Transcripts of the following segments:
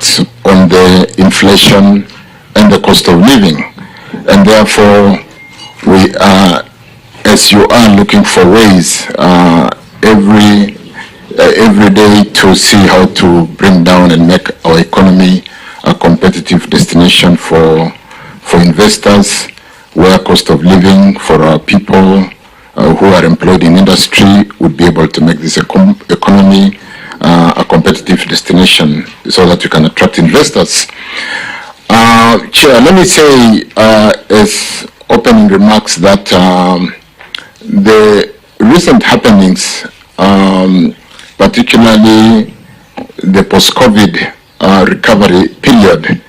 impacts on the inflation and the cost of living. And therefore, we are, as you are, looking for ways every day to see how to bring down and make our economy a competitive destination for investors, where cost of living for our people who are employed in industry would be able to make this economy a competitive destination so that you can attract investors. Chair, let me say as opening remarks that the recent happenings, particularly the post-COVID recovery period,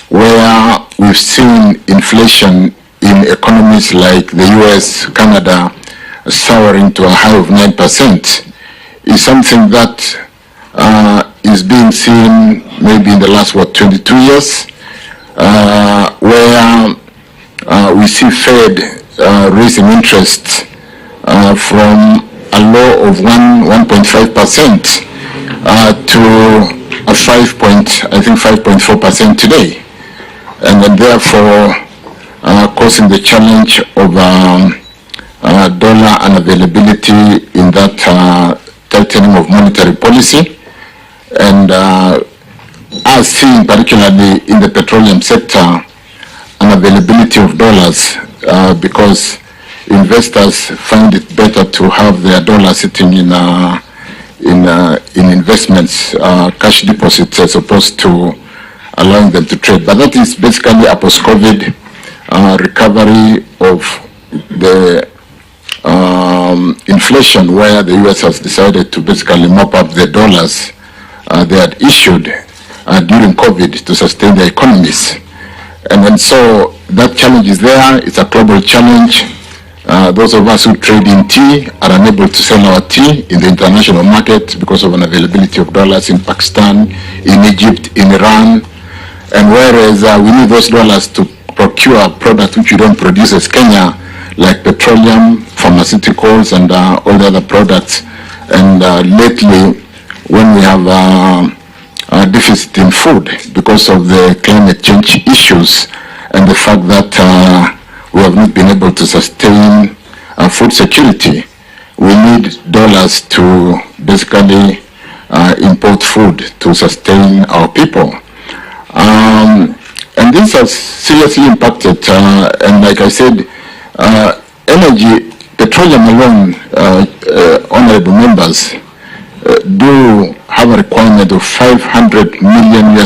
where we've seen inflation in economies like the US, Canada, soaring to a high of 9%, is something that is being seen maybe in the last, 22 years, where we see Fed raising interest from a low of 1.5% to a 5.4% today, and then therefore causing the challenge of dollar unavailability in that tightening of monetary policy, and as seen particularly in the petroleum sector, unavailability of dollars because investors find it better to have their dollars sitting in investments, cash deposits, as opposed to allowing them to trade. But that is basically a post-COVID recovery of the inflation, where the US has decided to basically mop up the dollars they had issued during COVID to sustain their economies. And then so that challenge is there. It's a global challenge. Those of us who trade in tea are unable to sell our tea in the international market because of unavailability of dollars in Pakistan, in Egypt, in Iran. And whereas we need those dollars to procure products which we don't produce as Kenya, like petroleum, pharmaceuticals, and all the other products. And lately, when we have a deficit in food because of the climate change issues and the fact that we have not been able to sustain food security, we need dollars to basically import food to sustain our people. And this has seriously impacted, and like I said, energy, petroleum alone, honorable members, do have a requirement of $500 million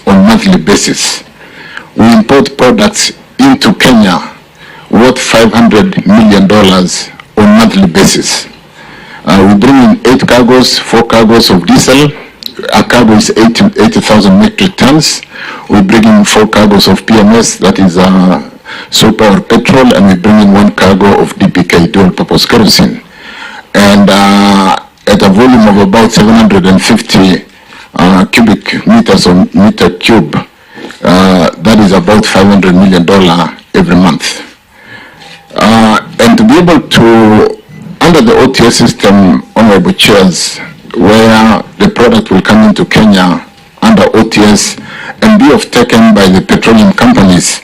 on monthly basis. We import products into Kenya worth $500 million on monthly basis. We bring in 8 cargoes, 4 cargoes of diesel. A cargo is 80,000 metric tons. We bring in 4 cargoes of PMS, that is solar power petrol, and we bring in 1 cargo of DPK, dual purpose kerosene. And at a volume of about 750 cubic meters or meter cube, that is about $500 million every month. And to be able to, under the OTS system, honorable chairs, where the product will come into Kenya under OTS and be off-taken by the petroleum companies.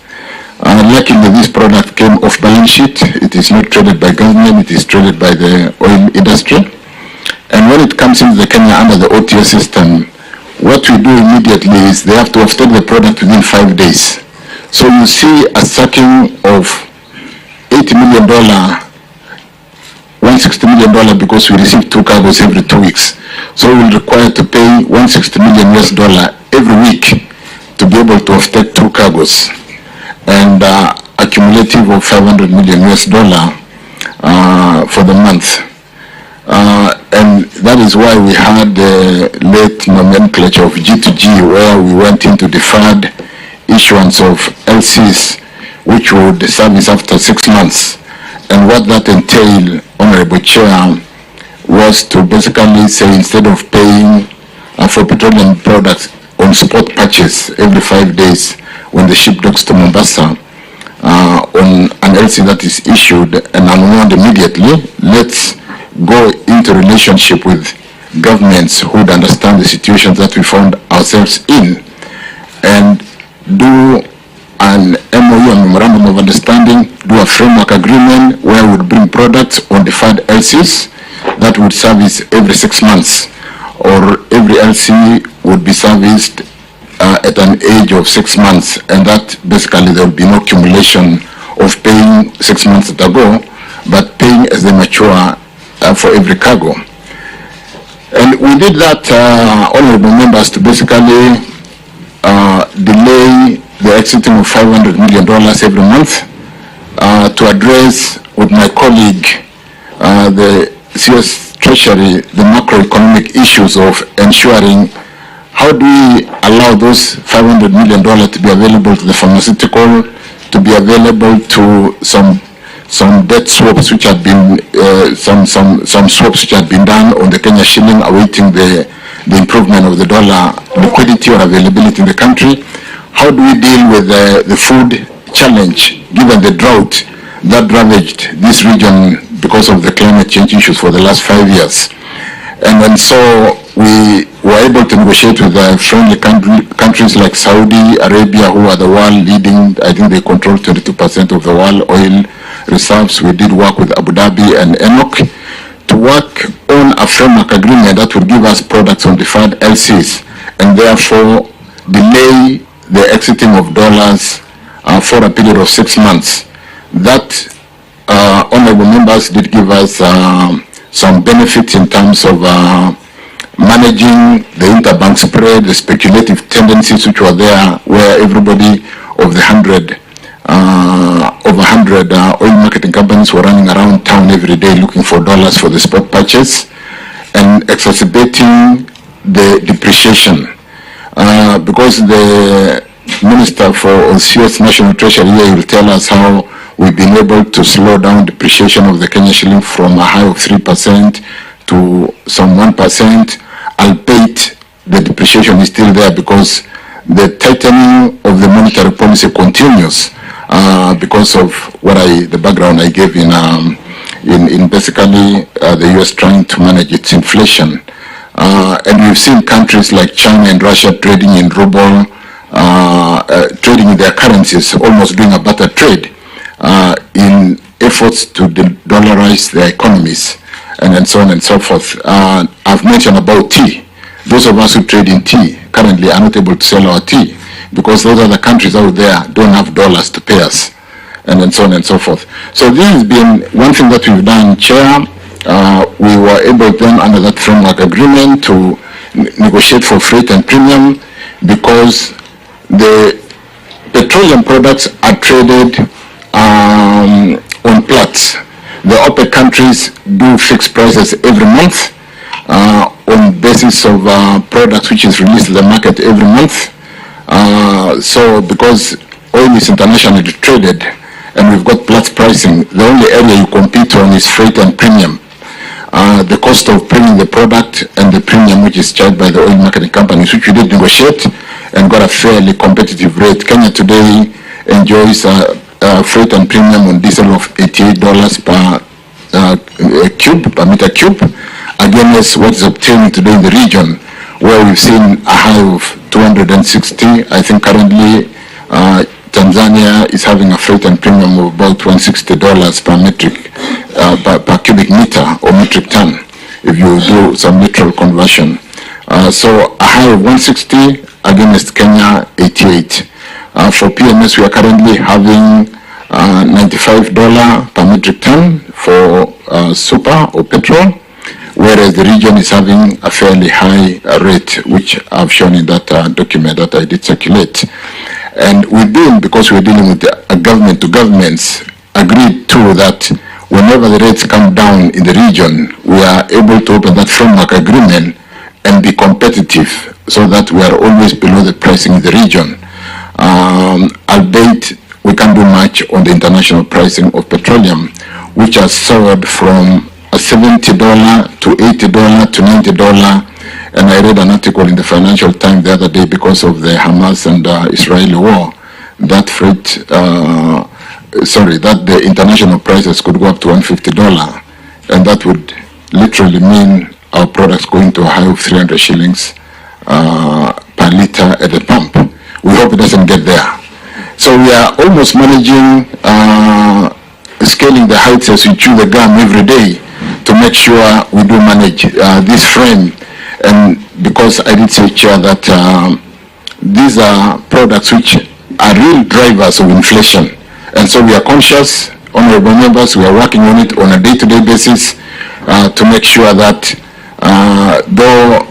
Luckily, this product came off balance sheet. It is not traded by government, it is traded by the oil industry. And when it comes into the Kenya under the OTS system, what we do immediately is they have to off-take the product within 5 days. So you see a sacking of $80 million, $160 million, because we receive 2 cargoes every 2 weeks. So we'll require to pay $160 million every week to be able to off-take 2 cargoes, and a cumulative of $500 million for the month. And that is why we had the late nomenclature of G2G, where we went into deferred issuance of LCs, which would service after 6 months. And what that entailed, Honorable Chair, was to basically say, instead of paying for petroleum products on spot purchase every 5 days when the ship docks to Mombasa, on an LC that is issued and unwound immediately, let's go into relationship with governments who would understand the situations that we found ourselves in, and do an MOU, a memorandum of understanding, do a framework agreement where we would bring products on deferred LCs that would service every 6 months, or every LC would be serviced at an age of 6 months, and that basically there will be no accumulation of paying 6 months ago, but paying as they mature for every cargo. And we did that, honorable members, to basically delay the exiting of $500 million every month, to address with my colleague, the CS Treasury, the macroeconomic issues of ensuring how do we allow those $500 million to be available to the pharmaceutical, to be available to some debt swaps which have been, some swaps which have been done on the Kenya shilling, awaiting the improvement of the dollar liquidity or availability in the country. How do we deal with the food challenge, given the drought that ravaged this region because of the climate change issues for the last 5 years? And so we were able to negotiate with friendly countries like Saudi Arabia, who are the world leading. I think they control 22% of the world oil reserves. We did work with Abu Dhabi and ENOC to work on a framework agreement that would give us products on deferred LCs, and therefore delay the exiting of dollars for a period of 6 months. That, honorable members, did give us some benefits in terms of managing the interbank spread, the speculative tendencies which were there, where everybody of the over 100 oil marketing companies were running around town every day looking for dollars for the spot purchase, and exacerbating the depreciation. Because the Minister for CS National Treasury here will tell us how we've been able to slow down depreciation of the Kenya shilling from a high of 3% to some 1%, albeit the depreciation is still there because the tightening of the monetary policy continues because of the background I gave in basically the US trying to manage its inflation. And we've seen countries like China and Russia trading in ruble, trading in their currencies, almost doing a barter trade in efforts to dollarize their economies, and so on and so forth. I've mentioned about tea. Those of us who trade in tea currently are not able to sell our tea because those other countries out there don't have dollars to pay us, and so on and so forth. So this has been one thing that we've done, Chair. We were able then, under that framework agreement, to negotiate for freight and premium, because the petroleum products are traded on Platts. The OPEC countries do fixed prices every month on basis of products which is released to the market every month. So because oil is internationally traded and we've got Platts pricing, the only area you compete on is freight and premium. The cost of bringing the product and the premium which is charged by the oil marketing companies, which we did negotiate and got a fairly competitive rate. Kenya today enjoys freight and premium on diesel of $88 per meter cube, against what is obtained today in the region, where we've seen a high of 260. I think currently Tanzania is having a freight and premium of about $160 per metric, per cubic meter or metric ton, if you do some literal conversion. So a high of 160 against Kenya 88. For PMS, we are currently having $95 per metric ton for super or petrol, whereas the region is having a fairly high rate, which I've shown in that document that I did circulate. And we've been, because we're dealing with a government to governments, agreed to that whenever the rates come down in the region, we are able to open that framework agreement and be competitive, so that we are always below the pricing in the region. Albeit we can't do much on the international pricing of petroleum, which has soared from a $70 to $80 to $90. And I read an article in the Financial Times the other day, because of the Hamas and Israeli war, that that the international prices could go up to $150, and that would literally mean our products going to a high of 300 shillings per liter at the pump. We hope it doesn't get there. So we are almost managing scaling the heights as we chew the gum every day to make sure we do manage this frame. And because I did say, Chair, that these are products which are real drivers of inflation. And so we are conscious, honorable members, we are working on it on a day-to-day basis to make sure that though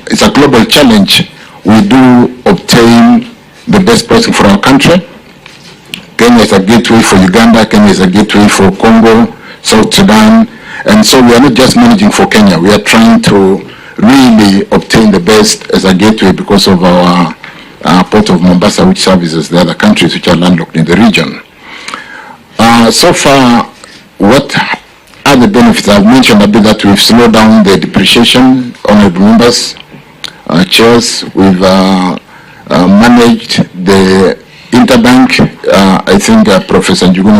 it's a global challenge, we do obtain the best pricing for our country. Kenya is a gateway for Uganda, Kenya is a gateway for Congo, South Sudan, and so we are not just managing for Kenya, we are trying to really obtain the best as a gateway because of our port of Mombasa, which services the other countries which are landlocked in the region. So far, what are the benefits? I've mentioned a bit that we've slowed down the depreciation, honorable members, chairs. We've managed the interbank. I think Professor Njuguna